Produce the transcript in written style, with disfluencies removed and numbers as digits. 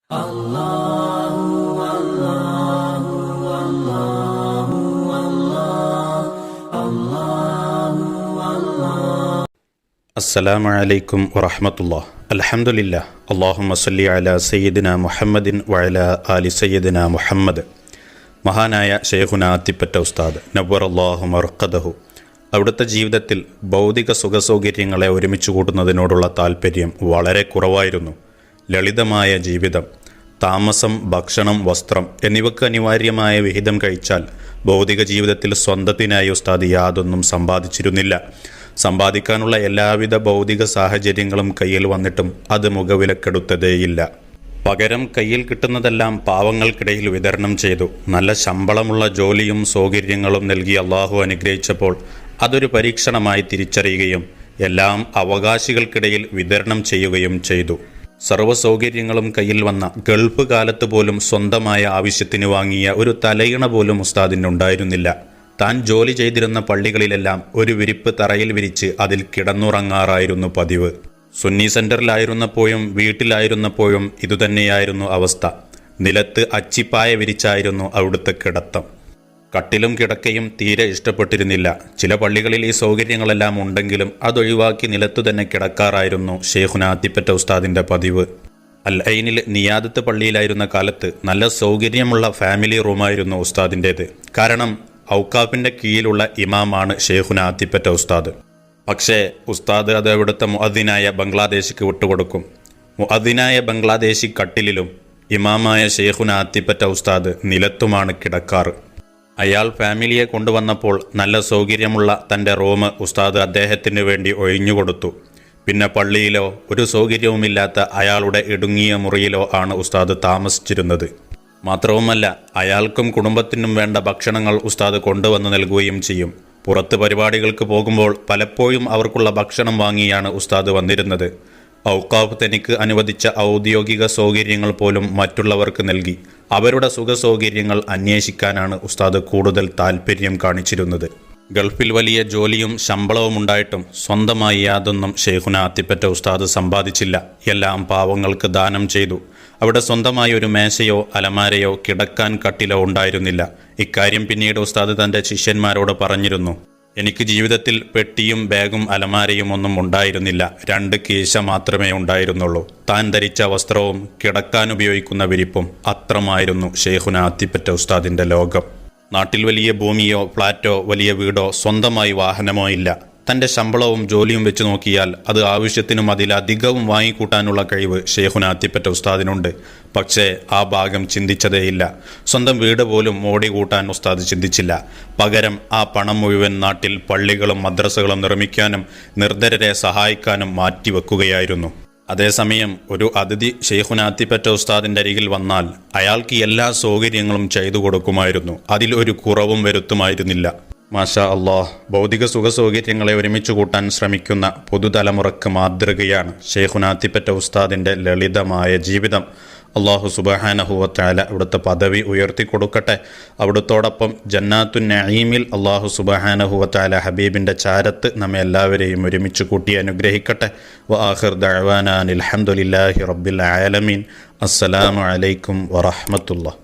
അസ്സലാമു അലൈക്കും വറഹ്മത്തുള്ളാഹി. അൽഹംദുലില്ലാഹ്. അല്ലാഹുമ്മ സ്വല്ലി അലാ സയ്യിദിന മുഹമ്മദിൻ വഅലാ ആലി സയ്യിദിന മുഹമ്മദ്. മഹാനായ ശൈഖുനാ അത്തിപ്പറ്റ ഉസ്താദ് നവ്വറല്ലാഹു മർഖദഹു അവിടുത്തെ ജീവിതത്തിൽ ഭൗതിക സുഖസൗകര്യങ്ങളെ ഒരുമിച്ച് കൂട്ടുന്നതിനോടുള്ള താല്പര്യം വളരെ കുറവായിരുന്നു. ലളിതമായ ജീവിതം, താമസം, ഭക്ഷണം, വസ്ത്രം എന്നിവയ്ക്ക് അനിവാര്യമായ വിഹിതം കഴിച്ചാൽ ഭൗതിക ജീവിതത്തിൽ സ്വന്തത്തിനായി ഉസ്താദ് യാതൊന്നും സമ്പാദിച്ചിരുന്നില്ല. സമ്പാദിക്കാനുള്ള എല്ലാവിധ ഭൗതിക സാഹചര്യങ്ങളും കയ്യിൽ വന്നിട്ടും അത് മുഖവിലക്കെടുത്തതേയില്ല. പകരം കയ്യിൽ കിട്ടുന്നതെല്ലാം പാവങ്ങൾക്കിടയിൽ വിതരണം ചെയ്തു. നല്ല ശമ്പളമുള്ള ജോലിയും സൗകര്യങ്ങളും നൽകി അള്ളാഹു അനുഗ്രഹിച്ചപ്പോൾ അതൊരു പരീക്ഷണമായി തിരിച്ചറിയുകയും എല്ലാം അവകാശികൾക്കിടയിൽ വിതരണം ചെയ്യുകയും ചെയ്തു. സർവ്വ സൗകര്യങ്ങളും കയ്യിൽ വന്ന ഗൾഫ് കാലത്ത് പോലും സ്വന്തമായ ആവശ്യത്തിന് വാങ്ങിയ ഒരു തലയിണ പോലും ഉസ്താദിനുണ്ടായിരുന്നില്ല. താൻ ജോലി ചെയ്തിരുന്ന പള്ളികളിലെല്ലാം ഒരു വിരിപ്പ് തറയിൽ വിരിച്ച് അതിൽ കിടന്നുറങ്ങാറായിരുന്നു പതിവ്. സുന്നി സെന്ററിലായിരുന്നപ്പോഴും വീട്ടിലായിരുന്നപ്പോഴും ഇതുതന്നെയായിരുന്നു അവസ്ഥ. നിലത്ത് അച്ചിപ്പായ വിരിച്ചായിരുന്നു അവിടുത്തെ കിടത്തം. കട്ടിലും കിടക്കയും തീരെ ഇഷ്ടപ്പെട്ടിരുന്നില്ല. ചില പള്ളികളിൽ ഈ സൗകര്യങ്ങളെല്ലാം ഉണ്ടെങ്കിലും അതൊഴിവാക്കി നിലത്തു തന്നെ കിടക്കാറായിരുന്നു ശൈഖുനാ അത്തിപ്പറ്റ ഉസ്താദിന്റെ പതിവ്. അൽ ഐനിൽ നിയാദത്ത് പള്ളിയിലായിരുന്ന കാലത്ത് നല്ല സൗകര്യമുള്ള ഫാമിലി റൂമായിരുന്നു ഉസ്താദിൻ്റേത്. കാരണം ഔക്കാഫിന്റെ കീഴിലുള്ള ഇമാമാണ് ശൈഖുനാ അത്തിപ്പറ്റ ഉസ്താദ്. പക്ഷേ ഉസ്താദ് അത് അവിടുത്തെ മുഅദ്ദിനായ ബംഗ്ലാദേശിക്ക് വിട്ടുകൊടുക്കും. മുഅദ്ദിനായ ബംഗ്ലാദേശി കട്ടിലിലും ഇമാമായ ശൈഖുനാ അത്തിപ്പറ്റ ഉസ്താദ് നിലത്തുമാണ് കിടക്കാറ്. അയാൾ ഫാമിലിയെ കൊണ്ടുവന്നപ്പോൾ നല്ല സൗകര്യമുള്ള തൻ്റെ റൂം ഉസ്താദ് അദ്ദേഹത്തിന് വേണ്ടി ഒഴിഞ്ഞുകൊടുത്തു. പിന്നെ പള്ളിയിലോ ഒരു സൗകര്യവുമില്ലാത്ത അയാളുടെ ഇടുങ്ങിയ മുറിയിലോ ആണ് ഉസ്താദ് താമസിച്ചിരുന്നത്. മാത്രവുമല്ല, അയാൾക്കും കുടുംബത്തിനും വേണ്ട ഭക്ഷണങ്ങൾ ഉസ്താദ് കൊണ്ടുവന്ന് നൽകുകയും ചെയ്യും. പുറത്ത് പരിപാടികൾക്ക് പോകുമ്പോൾ പലപ്പോഴും അവർക്കുള്ള ഭക്ഷണം വാങ്ങിയാണ് ഉസ്താദ് വന്നിരുന്നത്. ഔക്കാഫ് തനിക്ക് അനുവദിച്ച ഔദ്യോഗിക സൗകര്യങ്ങൾ പോലും മറ്റുള്ളവർക്ക് നൽകി അവരുടെ സുഖസൗകര്യങ്ങൾ അന്വേഷിക്കാനാണ് ഉസ്താദ് കൂടുതൽ താല്പര്യം കാണിച്ചിരുന്നത്. ഗൾഫിൽ വലിയ ജോലിയും ശമ്പളവും ഉണ്ടായിട്ടും സ്വന്തമായി യാതൊന്നും ശൈഖുനാ അത്തിപ്പറ്റ ഉസ്താദ് സമ്പാദിച്ചില്ല. എല്ലാം പാവങ്ങൾക്ക് ദാനം ചെയ്തു. അവിടെ സ്വന്തമായി ഒരു മേശയോ അലമാരയോ കിടക്കാൻ കട്ടിലോ ഉണ്ടായിരുന്നില്ല. ഇക്കാര്യം പിന്നീട് ഉസ്താദ് തൻ്റെ ശിഷ്യന്മാരോട് പറഞ്ഞിരുന്നു. എനിക്ക് ജീവിതത്തിൽ പെട്ടിയും ബാഗും അലമാരയും ഒന്നും ഉണ്ടായിരുന്നില്ല. 2 കീശ മാത്രമേ ഉണ്ടായിരുന്നുള്ളൂ. താൻ ധരിച്ച വസ്ത്രവും കിടക്കാൻ ഉപയോഗിക്കുന്ന വിരിപ്പും അത്രമായിരുന്നു ശൈഖുനാ അത്തിപ്പറ്റ ഉസ്താദിൻ്റെ ലോകം. നാട്ടിൽ വലിയ ഭൂമിയോ ഫ്ലാറ്റോ വലിയ വീടോ സ്വന്തമായി വാഹനമോ ഇല്ല. തൻ്റെ ശമ്പളവും ജോലിയും വെച്ച് നോക്കിയാൽ അത് ആവശ്യത്തിനും അതിലധികവും വാങ്ങിക്കൂട്ടാനുള്ള കഴിവ് ശൈഖുനാ അത്തിപ്പറ്റ ഉസ്താദിനുണ്ട്. പക്ഷേ ആ ഭാഗം ചിന്തിച്ചതേയില്ല. സ്വന്തം വീട് പോലും മോടി കൂട്ടാൻ ഉസ്താദ് ചിന്തിച്ചില്ല. പകരം ആ പണം മുഴുവൻ നാട്ടിൽ പള്ളികളും മദ്രസകളും നിർമ്മിക്കാനും നിർധരരെ സഹായിക്കാനും മാറ്റിവെക്കുകയായിരുന്നു. അതേസമയം ഒരു അതിഥി ശൈഖുനാ അത്തിപ്പറ്റ ഉസ്താദിൻ്റെ അരികിൽ വന്നാൽ അയാൾക്ക് എല്ലാ സൗകര്യങ്ങളും ചെയ്തു കൊടുക്കുമായിരുന്നു. അതിൽ ഒരു കുറവും വരുത്തുമായിരുന്നില്ല. മാഷാ അല്ലാഹ്. ഭൗതിക സുഖസൗകര്യങ്ങളെ ഒരുമിച്ച് കൂട്ടാൻ ശ്രമിക്കുന്ന പുതുതലമുറക്ക് മാതൃകയാണ് ശൈഖുനാ അത്തിപ്പറ്റ ഉസ്താദിൻ്റെ ലളിതമായ ജീവിതം. അല്ലാഹു സുബ്ഹാനഹു വ തആല അവിടുത്തെ പദവി ഉയർത്തിക്കൊടുക്കട്ടെ. അവിടുത്തോടൊപ്പം ജന്നാത്തുൻ നഈമിൽ അല്ലാഹു സുബ്ഹാനഹു വ തആല ഹബീബിൻ്റെ ചാരത്ത് നമ്മെ എല്ലാവരെയും ഒരുമിച്ച് കൂട്ടി അനുഗ്രഹിക്കട്ടെ. വ ആഖിർ ദഅവാനാ അൽഹംദുലില്ലാഹി റബ്ബിൽ ആലമീൻ. അസ്സലാമു അലൈക്കും വറഹ്മത്തുള്ളാഹി.